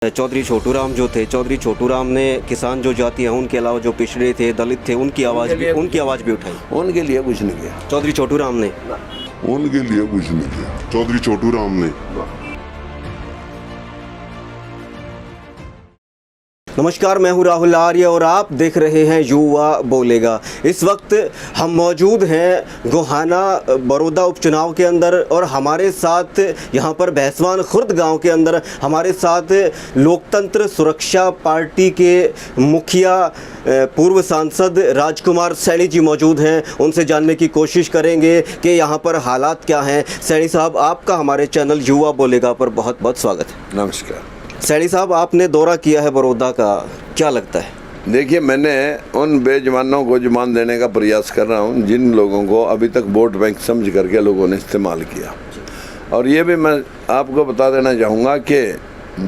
चौधरी छोटू राम जो थे, चौधरी छोटू राम ने किसान जो जाति है उनके अलावा जो पिछड़े थे, दलित थे, उनकी आवाज़ भी उठाई। उनके लिए कुछ नहीं किया चौधरी छोटू राम ने उनके लिए कुछ नहीं किया चौधरी छोटू राम ने। नमस्कार, मैं हूं राहुल आर्य और आप देख रहे हैं युवा बोलेगा। इस वक्त हम मौजूद हैं गोहाना बड़ौदा उपचुनाव के अंदर और हमारे साथ यहां पर भैंसवान खुर्द गांव के अंदर हमारे साथ लोकतंत्र सुरक्षा पार्टी के मुखिया पूर्व सांसद राजकुमार सैनी जी मौजूद हैं। उनसे जानने की कोशिश करेंगे कि यहां पर हालात क्या हैं। सैनी साहब, आपका हमारे चैनल युवा बोलेगा पर बहुत बहुत स्वागत है। नमस्कार। सैनी साहब, आपने दौरा किया है बड़ौदा का, क्या लगता है? देखिए, मैंने उन बेजमानों को जुबान देने का प्रयास कर रहा हूँ जिन लोगों को अभी तक वोट बैंक समझ करके लोगों ने इस्तेमाल किया। और ये भी मैं आपको बता देना चाहूँगा कि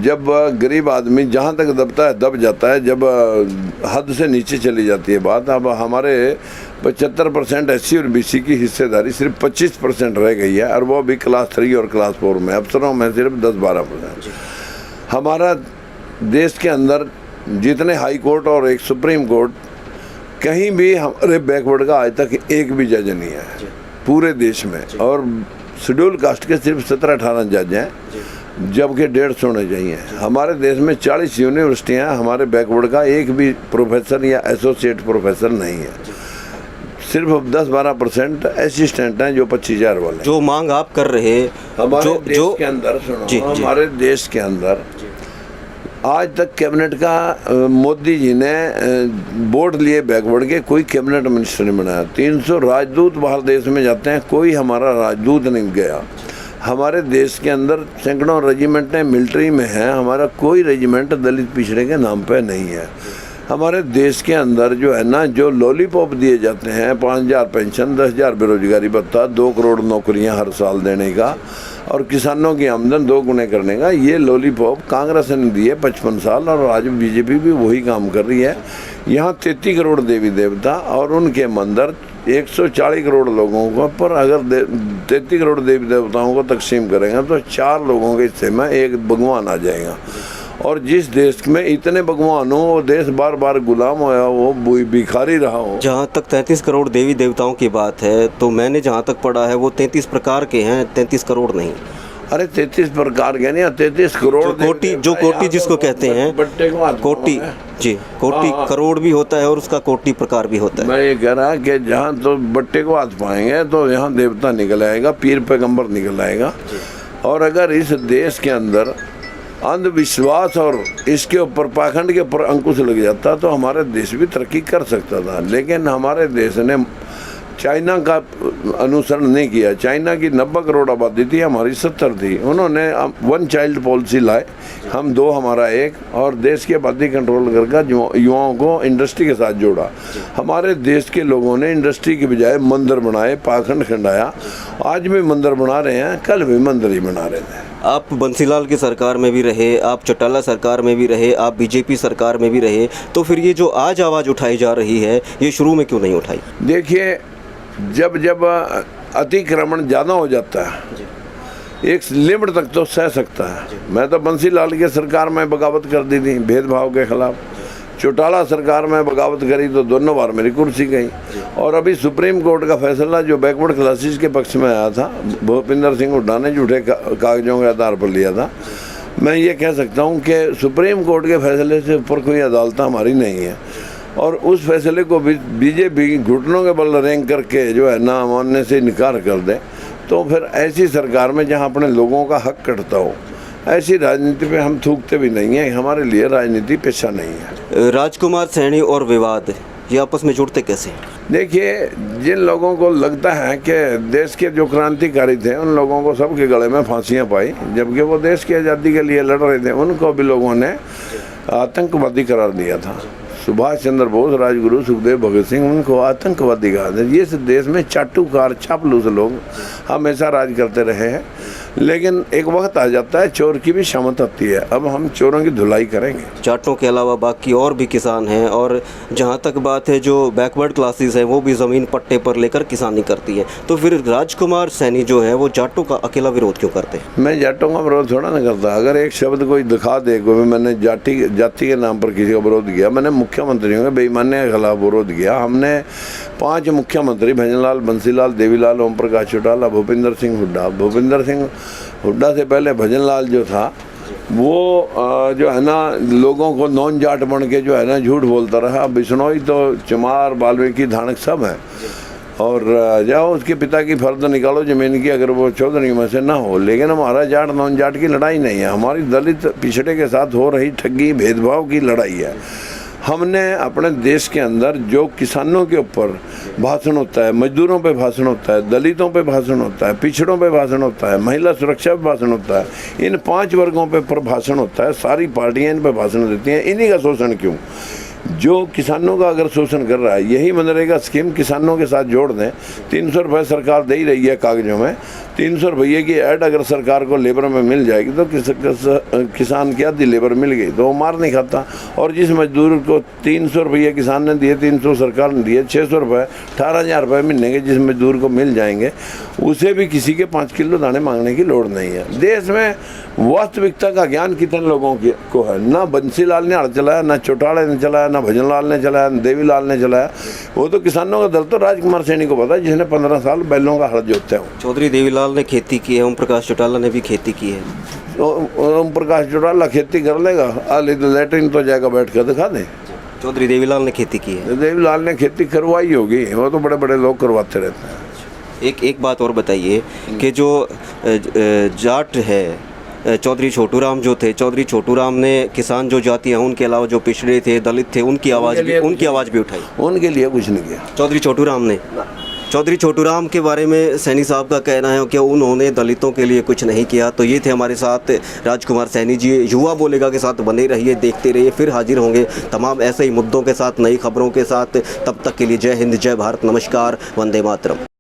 जब गरीब आदमी जहाँ तक दबता है दब जाता है, जब हद से नीचे चली जाती है बात। अब हमारे 75% SC और BC की हिस्सेदारी सिर्फ 25% रह गई है, और वो भी क्लास 3 और क्लास 4 में, अफसरों में सिर्फ 10-12%। हमारा देश के अंदर जितने हाई कोर्ट और एक सुप्रीम कोर्ट, कहीं भी हमारे बैकवर्ड का आज तक एक भी जज नहीं है पूरे देश में। और शेड्यूल कास्ट के सिर्फ 17-18 जज हैं, जबकि 150 होने चाहिए। हमारे देश में 40 यूनिवर्सिटियाँ, हमारे बैकवर्ड का एक भी प्रोफेसर या एसोसिएट प्रोफेसर नहीं है। सिर्फ 10-12% असिस्टेंट हैं जो 25,000 वाले। जो मांग आप कर रहे हमारे देश के अंदर सुनो, हमारे देश के अंदर आज तक कैबिनेट का मोदी जी ने वोट लिए बैकवर्ड के, कोई कैबिनेट मिनिस्टर नहीं बनाया। 300 राजदूत बाहर देश में जाते हैं, कोई हमारा राजदूत नहीं गया। हमारे देश के अंदर सैकड़ों रेजिमेंट मिलिट्री में हैं, हमारा कोई रेजिमेंट दलित पिछड़े के नाम पे नहीं है। हमारे देश के अंदर जो है ना, जो लॉलीपॉप दिए जाते हैं, 5,000 पेंशन, 10,000 बेरोजगारी भत्ता, 2 करोड़ नौकरियां हर साल देने का, और किसानों की आमदन 2 गुने करने का, ये लॉलीपॉप कांग्रेस ने दिए 55 साल, और आज बीजेपी भी वही काम कर रही है। यहाँ 33 करोड़ देवी देवता और उनके मंदिर 140 करोड़ लोगों को, पर अगर 33 करोड़ देवी देवताओं को तकसीम करेंगे तो 4 लोगों के हिस्से में एक भगवान आ जाएगा। और जिस देश में इतने भगवान हो, वो देश बार बार गुलाम होया, वो भिखारी रहा हो। जहाँ तक 33 करोड़ देवी देवताओं की बात है, तो मैंने जहाँ तक पढ़ा है वो 33 प्रकार के हैं, 33 करोड़ नहीं। अरे 33 प्रकार के नहीं, 33 करोड़ जो कोटि जिसको कहते हैं, कोटि जी, कोटि करोड़ भी होता है और उसका कोटि प्रकार भी होता है। मैं ये कह रहा कि जहाँ तो बट्टे को हाथ पाएंगे तो यहाँ देवता निकल आएगा, पीर पैगंबर निकल आएगा। और अगर इस देश के अंदर अंधविश्वास और इसके ऊपर पाखंड के ऊपर अंकुश लग जाता तो हमारे देश भी तरक्की कर सकता था। लेकिन हमारे देश ने चाइना का अनुसरण नहीं किया। चाइना की 90 करोड़ आबादी थी, हमारी 70 थी। उन्होंने 1 चाइल्ड पॉलिसी लाए, हम 2 हमारा 1, और देश की आबादी कंट्रोल करके युवाओं को इंडस्ट्री के साथ जोड़ा। हमारे देश के लोगों ने इंडस्ट्री के बजाय मंदिर बनाए, पाखंड खंडाया। आज भी मंदिर बना रहे हैं, कल भी मंदिर ही बना रहे थे। आप बंसीलाल की सरकार में भी रहे, आप चौटाला सरकार में भी रहे, आप बीजेपी सरकार में भी रहे, तो फिर ये जो आज आवाज़ उठाई जा रही है, ये शुरू में क्यों नहीं उठाई? देखिए, जब अतिक्रमण ज़्यादा हो जाता है, एक लिमिट तक तो सह सकता है। मैं तो बंसीलाल की सरकार में बगावत कर दी थी भेदभाव के खिलाफ। चौटाला सरकार में बगावत करी तो दोनों बार मेरी कुर्सी गई। और अभी सुप्रीम कोर्ट का फैसला जो बैकवर्ड क्लासेस के पक्ष में आया था, भूपिंदर सिंह हुड्डा ने झूठे कागजों के आधार पर लिया था। मैं ये कह सकता हूँ कि सुप्रीम कोर्ट के फैसले से ऊपर कोई अदालत हमारी नहीं है। और उस फैसले को बीजेपी घुटनों के बल रेंग करके जो है ना मानने से इनकार कर दे, तो फिर ऐसी सरकार में जहाँ अपने लोगों का हक कटता हो, ऐसी राजनीति पे हम थूकते भी नहीं हैं। हमारे लिए राजनीति पेशा नहीं है। राजकुमार सैनी और विवाद, ये आपस में जुड़ते कैसे? देखिए, जिन लोगों को लगता है कि देश के जो क्रांतिकारी थे उन लोगों को सबके गले में फांसियां पाई, जबकि वो देश की आज़ादी के लिए लड़ रहे थे, उनको भी लोगों ने आतंकवादी करार दिया था। सुभाष चंद्र बोस, राजगुरु, सुखदेव, भगत सिंह, उनको आतंकवादी कहा था। ये देश में चाटुकार, चापलूस लोग हमेशा राज करते रहे हैं। लेकिन एक वक्त आ जाता है चोर की भी शामत आती है। अब हम चोरों की धुलाई करेंगे। जाटों के अलावा बाकी और भी किसान हैं, और जहाँ तक बात है जो बैकवर्ड क्लासेस हैं वो भी ज़मीन पट्टे पर लेकर किसानी करती है। तो फिर राजकुमार सैनी जो है वो जाटों का अकेला विरोध क्यों करते हैं? मैं जाटों का विरोध थोड़ा ना करता। अगर एक शब्द कोई दिखा दे कोई मैंने जाति के नाम पर किसी का विरोध किया, मैंने मुख्यमंत्रियों के बेईमानी के खिलाफ विरोध किया। हमने 5 मुख्यमंत्री भजनलाल, बंसीलाल, देवीलाल, ओम प्रकाश चौटाला, भूपिंदर सिंह हुड्डा से पहले भजनलाल जो था वो जो है ना लोगों को नॉन जाट बन के जो है ना झूठ बोलता रहा। बिश्नोई तो चमार, वाल्मीकि, धानक सब है, और जाओ उसके पिता की फर्द निकालो ज़मीन की, अगर वो चौधरी में से ना हो। लेकिन हमारा जाट नॉन जाट की लड़ाई नहीं है, हमारी दलित पिछड़े के साथ हो रही ठगी भेदभाव की लड़ाई है। हमने अपने देश के अंदर जो किसानों के ऊपर भाषण होता है, मजदूरों पे भाषण होता है, दलितों पे भाषण होता है, पिछड़ों पे भाषण होता है, महिला सुरक्षा पे भाषण होता है, इन 5 वर्गों पे पर भाषण होता है। सारी पार्टियां इन पे भाषण देती हैं। इन्हीं का शोषण क्यों? जो किसानों का अगर शोषण कर रहा है, यही मनरेगा स्कीम किसानों के साथ जोड़ दें। 300 रुपये सरकार दे ही रही है कागजों में। 300 रुपये की ऐड अगर सरकार को लेबर में मिल जाएगी तो किसान की आधी लेबर मिल गई तो वो मार नहीं खाता। और जिस मजदूर को 300 रुपये किसान ने दिए, 300 सरकार ने दिए, 600 रुपये 18,000 रुपये महीने के जिस मजदूर को मिल जाएंगे, उसे भी किसी के 5 किलो दाने मांगने की लोड़ नहीं है। देश में वास्तविकता का ज्ञान कितने लोगों को है? ना बंसीलाल ने हड़ चलाया, ना चौटाला ने चलाया, ना भजनलाल ने चलाया, ना देवीलाल ने चलाया। वो तो किसानों का दल तो राजकुमार सैनी को पता है, जिसने 15 साल बैलों का हड़ जोतते हो। चौधरी देवीलाल ने खेती की है, ओम प्रकाश चौटाला ने भी खेती की है। ओम प्रकाश चौटाला खेती कर लेगा, लेटरिन तो जाएगा बैठ कर दिखा दे। चौधरी देवीलाल ने खेती की है। देवीलाल ने खेती करवाई होगी, वो तो बड़े बड़े लोग करवाते रहते हैं। एक बात और बताइए कि जो जाट है चौधरी छोटूराम जो थे, चौधरी छोटूराम ने किसान जो जाति हैं उनके अलावा जो पिछड़े थे, दलित थे, उनकी आवाज़ भी उठाई। उनके लिए कुछ नहीं किया चौधरी छोटूराम के बारे में सैनी साहब का कहना है कि उन्होंने दलितों के लिए कुछ नहीं किया। तो ये थे हमारे साथ राजकुमार सैनी जी। युवा बोलेगा के साथ बने रहिए, देखते रहिए, फिर हाजिर होंगे तमाम ऐसे ही मुद्दों के साथ, नई खबरों के साथ। तब तक के लिए जय हिंद, जय भारत, नमस्कार, वंदे मातरम।